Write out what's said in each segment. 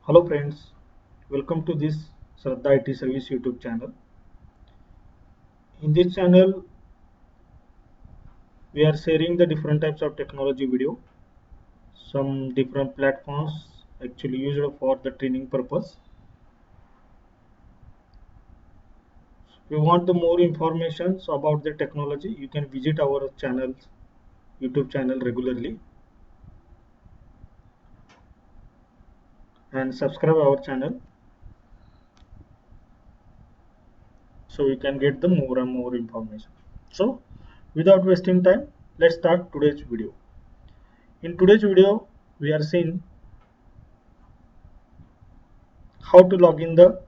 Hello friends, welcome to this Shraddha IT Service YouTube channel. In this channel, we are sharing the different types of technology video, some different platforms actually used for the training purpose. If you want the more information about the technology, you can visit our channel, YouTube channel regularly and subscribe our channel so you can get the more and more information. So, without wasting time, let's start today's video. In today's video, we are seeing how to log in the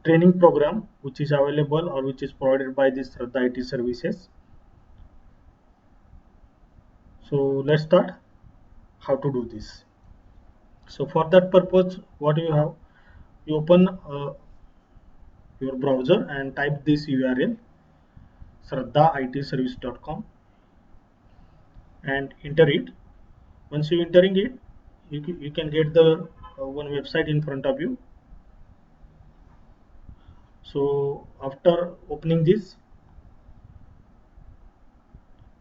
training program which is available or which is provided by this Shraddha IT services. So let's start how to do this. So for that purpose, what you have, you open your browser and type this URL shraddhaitservice.com and enter it. Once you entering it, you can get the one website in front of you. So after opening this,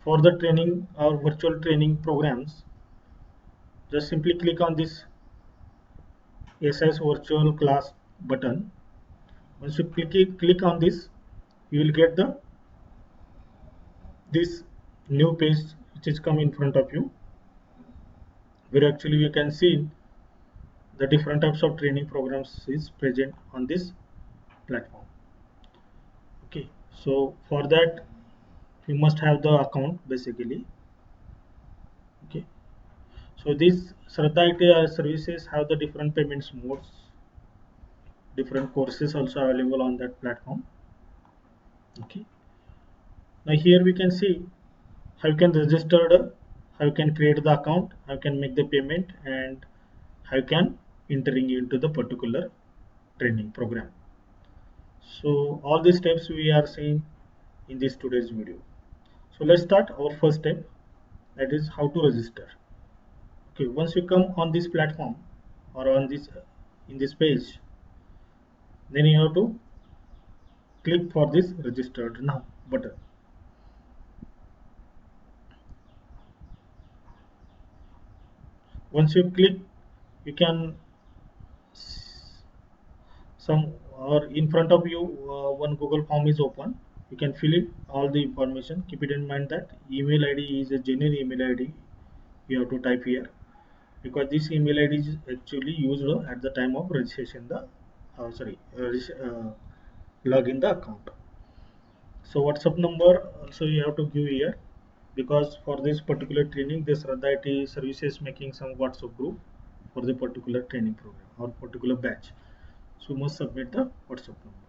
for the training or virtual training programs, just simply click on this SS virtual class button. Once you click on this, you will get this new page which is come in front of you, where actually you can see the different types of training programs is present on this platform. Okay, so for that you must have the account basically. Okay, so these Shraddha IT services have the different payments modes, different courses also available on that platform. Okay, now here we can see how you can register how you can create the account, how you can make the payment, and how you can entering into the particular training program. So all these steps we are seeing in this today's video. So let's start our first step, that is how to register. Okay, once you come on this platform or on this in this page, then you have to click for this registered now button. Once you click, you can some or in front of you one Google form is open. You can fill it all the information. Keep it in mind that email ID is a genuine email ID you have to type here, because this email ID is actually used at the time of registration the login the account. So WhatsApp number also you have to give here, because for this particular training this Shraddha IT services making some WhatsApp group for the particular training program or particular batch. So you must submit the WhatsApp number.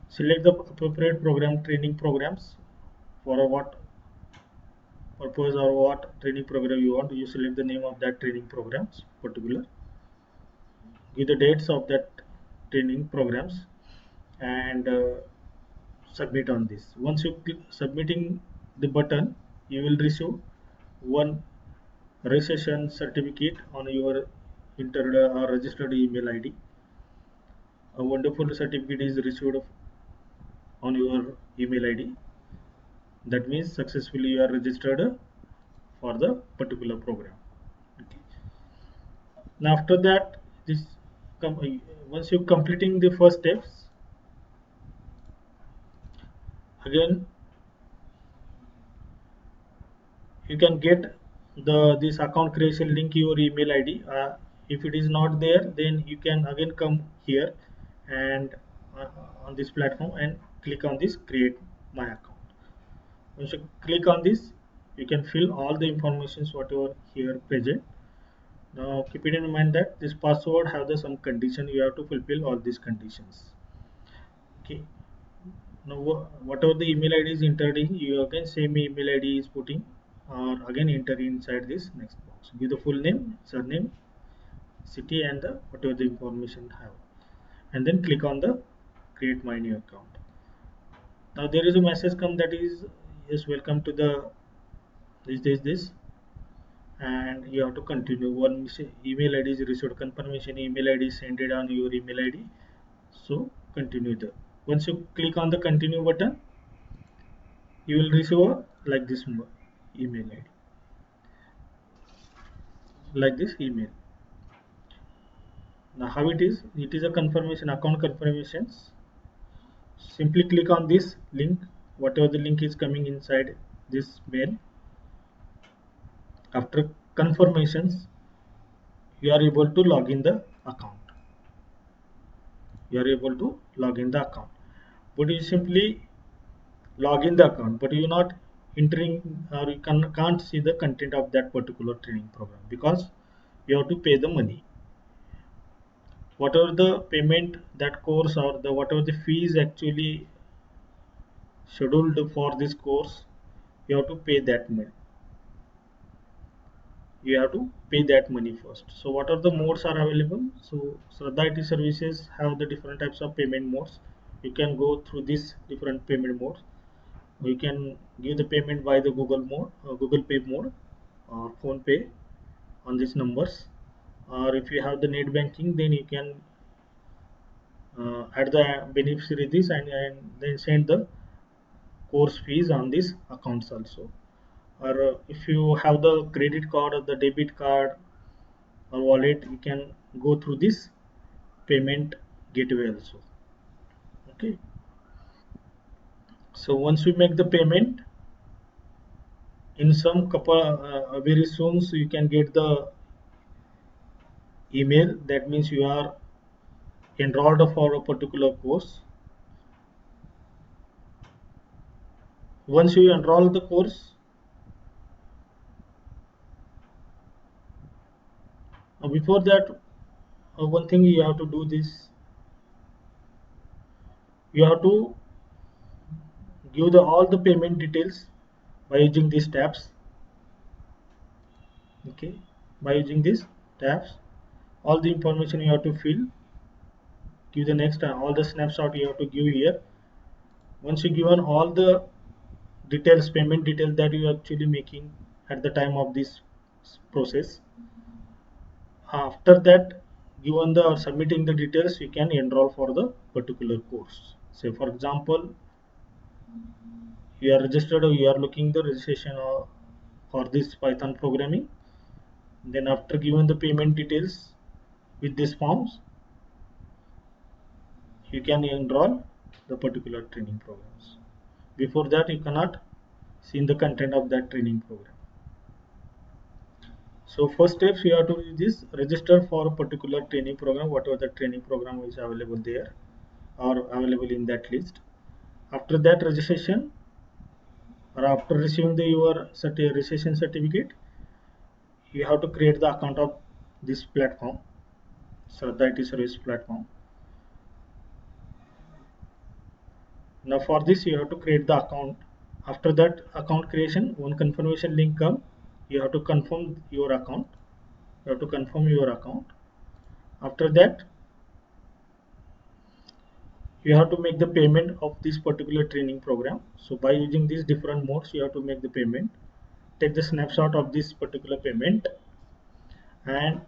Select the appropriate program training programs for what purpose or what training program you want. You select the name of that training programs particular. Give the dates of that training programs and submit on this. Once you click submitting the button, you will receive one registration certificate on your entered or registered email ID. A wonderful certificate is received on your email ID. That means successfully you are registered for the particular program. Okay. Now after that, this once you completing the first steps, again you can get this account creation link your email ID. If it is not there, then you can again come here and on this platform and click on this create my account. Once you click on this, you can fill all the informations whatever here present. Now keep it in mind that this password have the some condition, you have to fulfill all these conditions. Okay, now whatever the email ID is entered in, you again same email ID is putting or again enter inside this next box. Give the full name, surname, city, and the whatever the information have, and then click on the create my new account. Now there is a message come that is yes, welcome to the this. and you have to continue. One email ID is received confirmation, email ID is sent it on your email ID. So continue there. Once you click on the continue button, you will receive a like this email ID, like this email. Now how it is? It is a confirmation, account confirmations. Simply click on this link, whatever the link is coming inside this mail. After confirmations, you are able to log in the account. You are able to log in the account. But you simply log in the account, but you're not entering or you can't see the content of that particular training program because you have to pay the money. Whatever the payment that course or the whatever the fees actually scheduled for this course, you have to pay that money. You have to pay that money first. So what are the modes are available? So Shraddha IT services have the different types of payment modes. You can go through these different payment modes. You can give the payment by the Google Pay mode or Phone Pay on these numbers. Or if you have the net banking, then you can add the beneficiary this and then send the course fees on these accounts also. Or if you have the credit card or the debit card or wallet, you can go through this payment gateway also. Okay. So once we make the payment, in some couple very soon, so you can get the email that means you are enrolled for a particular course. Once you enroll the course, before that, one thing you have to do this, you have to give all the payment details by using these tabs. Okay, by using these tabs, all the information you have to fill. Give the next all the snapshot you have to give here. Once you given all the details, payment details that you are actually making at the time of this process, after that, given the submitting the details, you can enroll for the particular course. Say for example, you are registered or you are looking the registration for this Python programming. Then after given the payment details with these forms, you can enroll the particular training programs. Before that, you cannot see the content of that training program. So first steps you have to do this, register for a particular training program, whatever the training program is available there or available in that list. After that registration or after receiving your registration certificate, you have to create the account of this platform, Shraddha IT service platform. Now for this you have to create the account. After that account creation, one confirmation link come, you have to confirm your account. You have to confirm your account. After that, you have to make the payment of this particular training program. So by using these different modes, you have to make the payment. Take the snapshot of this particular payment and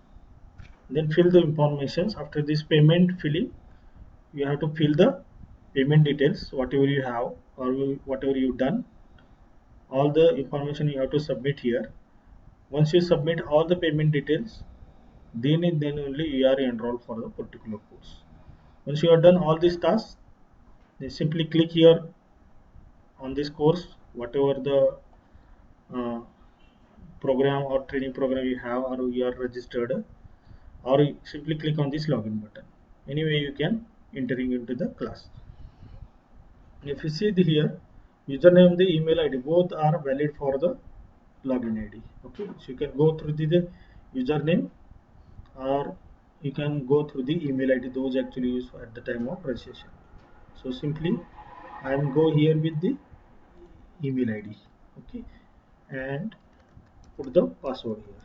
then fill the informations. After this payment filling, you have to fill the payment details, whatever you have or whatever you've done. All the information you have to submit here. Once you submit all the payment details, then only you are enrolled for the particular course. Once you have done all these tasks, then simply click here on this course, whatever the uh, program or training program you have or you are registered, or you simply click on this login button. Anyway, you can entering into the class. If you see here, username and the email ID both are valid for the login ID. Okay, so you can go through the username or you can go through the email ID, those actually used at the time of registration. So simply I am go here with the email ID. Okay, and put the password here.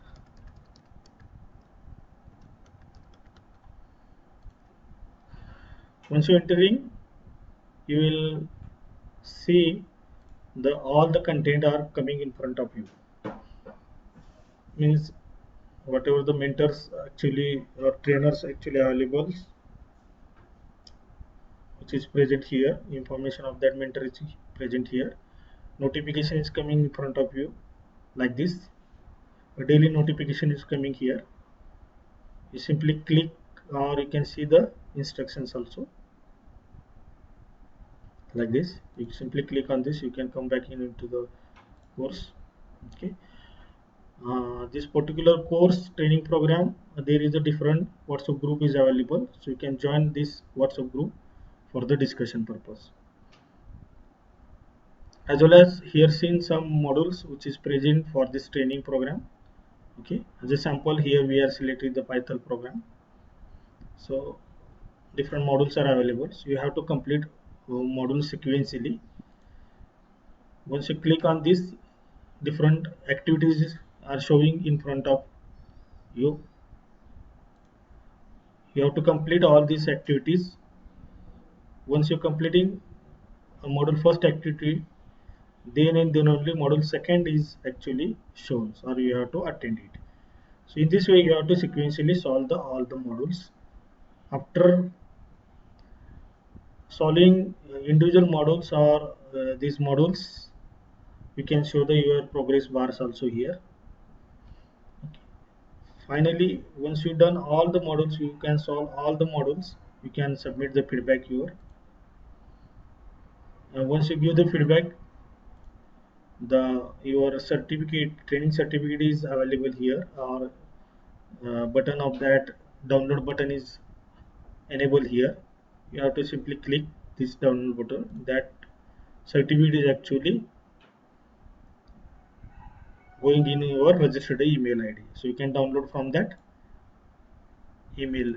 Once you entering, you will see the all the content are coming in front of you. means whatever the mentors actually or trainers actually available, which is present here. Information of that mentor is present here. Notification is coming in front of you like this. A daily notification is coming here. You simply click, or you can see the instructions also like this. You simply click on this, you can come back into the course. Okay. This particular course training program, there is a different WhatsApp group is available, so you can join this WhatsApp group for the discussion purpose. As well as here seen some modules which is present for this training program. Okay, as a sample here we are selecting the Python program. So different modules are available, so you have to complete modules sequentially. Once you click on this, different activities are showing in front of you. You have to complete all these activities. Once you're completing a module first activity, then and then only module second is actually shown, or you have to attend it. So in this way you have to sequentially solve all the modules. After solving individual modules or these modules, we can show the your progress bars also here. Finally, once you've done all the modules, you can solve all the modules, you can submit the feedback here. Once you give the feedback, the your certificate, training certificate is available here, or button of that download button is enabled here. You have to simply click this download button. That certificate is actually going in your registered email ID, so you can download from that email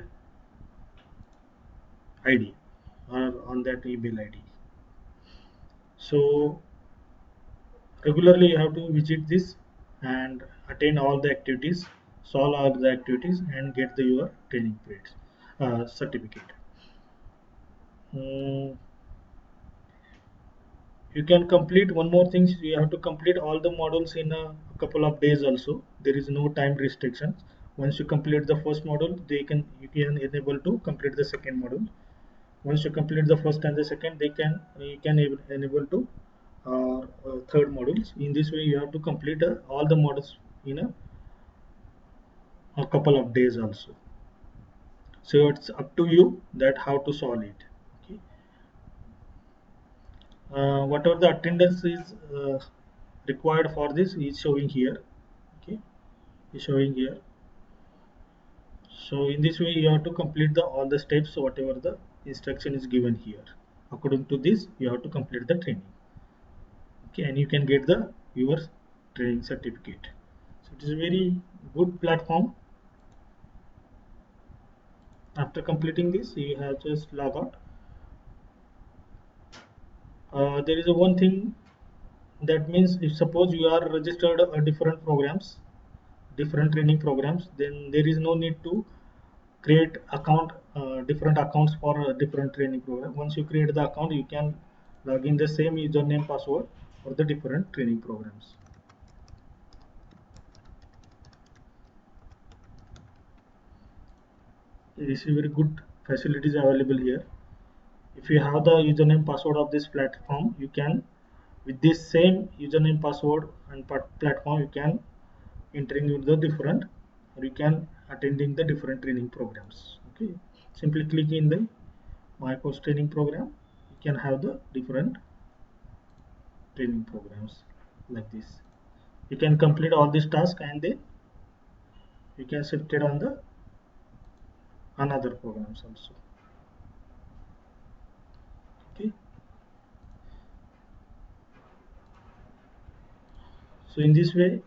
ID or on that email ID. So regularly you have to visit this and attend all the activities, solve all the activities, and get your training grades certificate. Mm, you can complete one more thing. You have to complete all the modules in a couple of days also. There is no time restrictions. Once you complete the first module, you can enable to complete the second module. Once you complete the first and the second, you can enable to third modules. In this way you have to complete all the modules in a couple of days also. So it's up to you that how to solve it. Okay. Whatever the attendance is required for this is showing here. Okay, is showing here. So in this way you have to complete all the steps, so whatever the instruction is given here. According to this, you have to complete the training. Okay, and you can get the your training certificate. So it is a very good platform. After completing this, you have just log out. There is a one thing, that means if suppose you are registered different programs, different training programs, then there is no need to create different accounts for different training program. Once you create the account, you can log in the same username password for the different training programs. This is very good facilities available here. If you have the username password of this platform, you can, with this same username password and platform, you can entering in the different, or you can attending the different training programs. Okay, simply click in the my course training program, you can have the different training programs like this. You can complete all this task, and then you can shift it on the another programs also. Okay, so in this way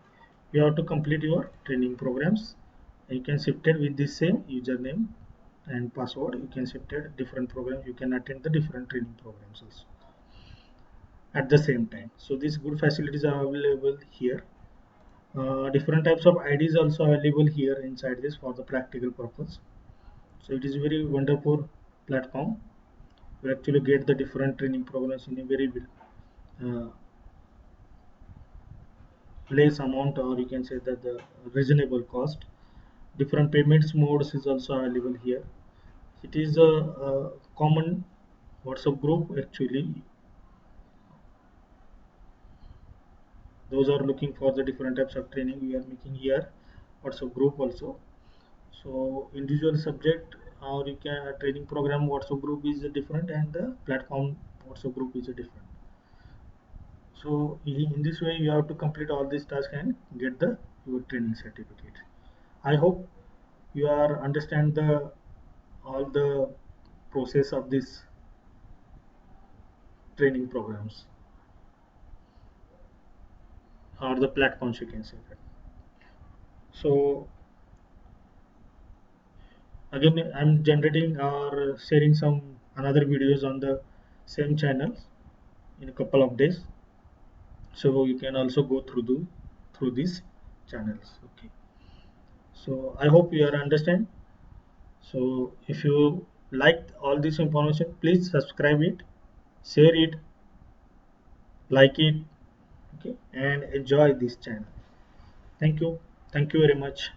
you have to complete your training programs. You can shift it with the same username and password. You can shift it different programs, you can attend the different training programs also at the same time. So these good facilities are available here. Different types of IDs also available here inside this for the practical purpose. So it is very wonderful platform. We actually get the different training programs in a very less amount, or you can say that the reasonable cost. Different payments modes is also available here. It is a common WhatsApp group actually. Those are looking for the different types of training we are making here. WhatsApp group also. So individual subject or you can training program WhatsApp group is different, and the platform WhatsApp group is different. So in this way, you have to complete all these tasks and get the your training certificate. I hope you are understand the all the process of this training programs or the platforms, you can say that. So again, I'm generating or sharing some another videos on the same channel in a couple of days, so you can also go through these channels. Okay, so I hope you are understand. So if you liked all this information, please subscribe it, share it, like it, okay, and enjoy this channel. Thank you. Thank you very much.